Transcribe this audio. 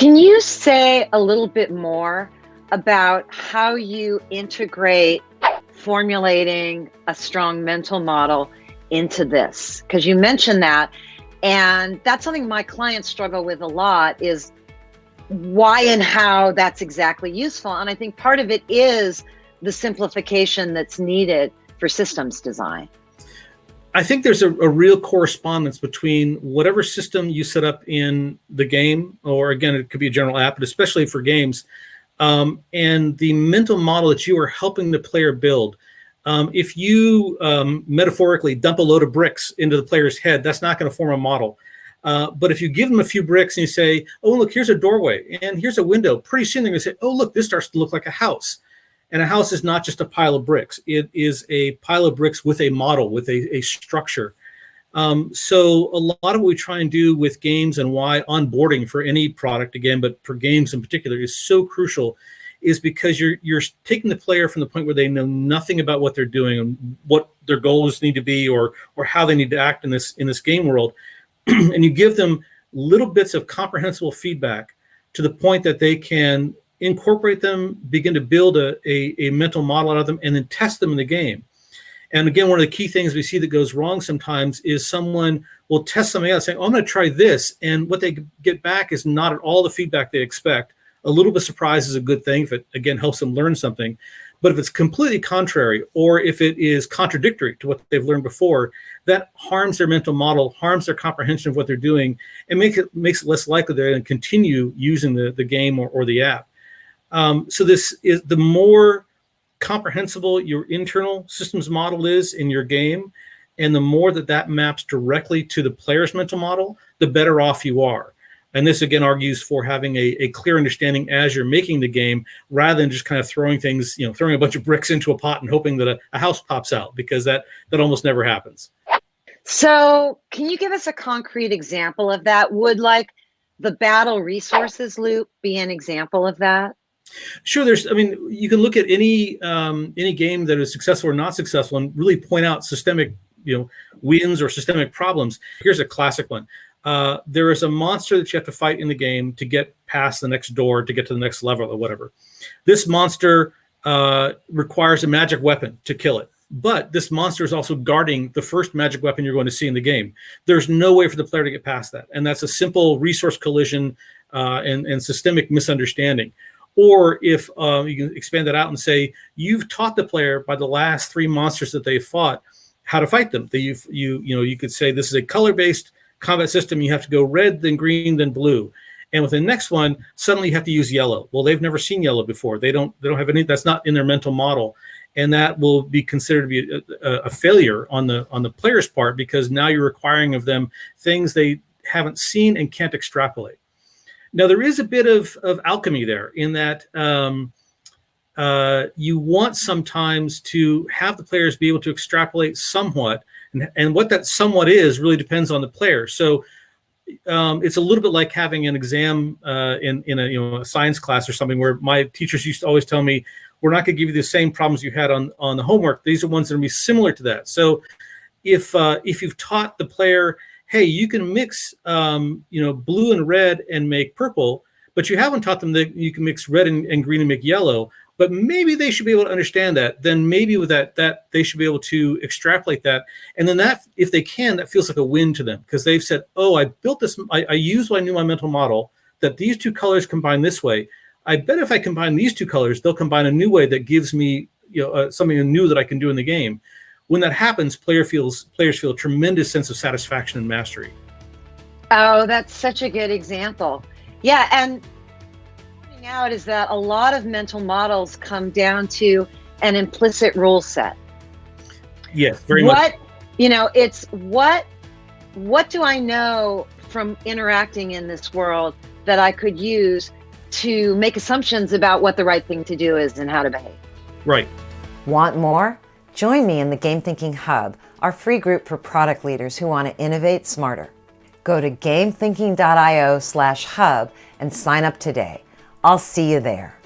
Can you say a little bit more about how you integrate formulating a strong mental model into this? Because you mentioned that, and that's something my clients struggle with a lot is why and how that's exactly useful. And I think part of it is the simplification that's needed for systems design. I think there's a real correspondence between whatever system you set up in the game, or again, it could be a general app, but especially for games, and the mental model that you are helping the player build. If you metaphorically dump a load of bricks into the player's head, that's not going to form a model. But if you give them a few bricks and you say, oh, look, here's a doorway and here's a window, pretty soon they're going to say, oh, look, this starts to look like a house. And a house is not just a pile of bricks. It is a pile of bricks with a model, with a structure. So a lot of what we try and do with games, and why onboarding for any product, again, but for games in particular, is so crucial, is because you're taking the player from the point where they know nothing about what they're doing and what their goals need to be, or how they need to act in this game world. And you give them little bits of comprehensible feedback to the point that they can incorporate them, begin to build a mental model out of them, and then test them in the game. And again, one of the key things we see that goes wrong sometimes is someone will test something out saying, oh, I'm going to try this. And what they get back is not at all the feedback they expect. A little bit of surprise is a good thing if it, again, helps them learn something. But if it's completely contrary, or if it is contradictory to what they've learned before, that harms their mental model, harms their comprehension of what they're doing, and makes it less likely they're going to continue using the game or the app. So this is, the more comprehensible your internal systems model is in your game, and the more that maps directly to the player's mental model, the better off you are. And this again argues for having a clear understanding as you're making the game, rather than just kind of throwing things, throwing a bunch of bricks into a pot and hoping that a house pops out, because that almost never happens. So can you give us a concrete example of that? Would like the battle resources loop be an example of that? Sure. You can look at any game that is successful or not successful and really point out systemic, wins or systemic problems. Here's a classic one. There is a monster that you have to fight in the game to get past the next door, to get to the next level or whatever. This monster requires a magic weapon to kill it. But this monster is also guarding the first magic weapon you're going to see in the game. There's no way for the player to get past that. And that's a simple resource collision and systemic misunderstanding. Or if you can expand that out and say, you've taught the player by the last 3 monsters that they've fought how to fight them. You could say this is a color-based combat system. You have to go red, then green, then blue. And with the next one, suddenly you have to use yellow. Well, they've never seen yellow before. They don't have any, that's not in their mental model. And that will be considered to be a failure on the player's part, because now you're requiring of them things they haven't seen and can't extrapolate. Now, there is a bit of alchemy there in that you want sometimes to have the players be able to extrapolate somewhat, and what that somewhat is really depends on the player. So it's a little bit like having an exam in a science class or something, where my teachers used to always tell me, we're not going to give you the same problems you had on the homework. These are ones that are going to be similar to that. So if you've taught the player, hey, you can mix blue and red and make purple, but you haven't taught them that you can mix red and green and make yellow, but maybe they should be able to understand that. Then maybe with that they should be able to extrapolate that. And then that, if they can, that feels like a win to them, because they've said, oh, I built this, I used what I knew my mental model, that these 2 colors combine this way. I bet if I combine these 2 colors, they'll combine a new way that gives me something new that I can do in the game. When that happens, players feel a tremendous sense of satisfaction and mastery. Oh, that's such a good example. Yeah, and finding out is that a lot of mental models come down to an implicit rule set. Yes, very much. It's what do I know from interacting in this world that I could use to make assumptions about what the right thing to do is and how to behave. Right. Want more? Join me in the Game Thinking Hub, our free group for product leaders who want to innovate smarter. Go to gamethinking.io/hub and sign up today. I'll see you there.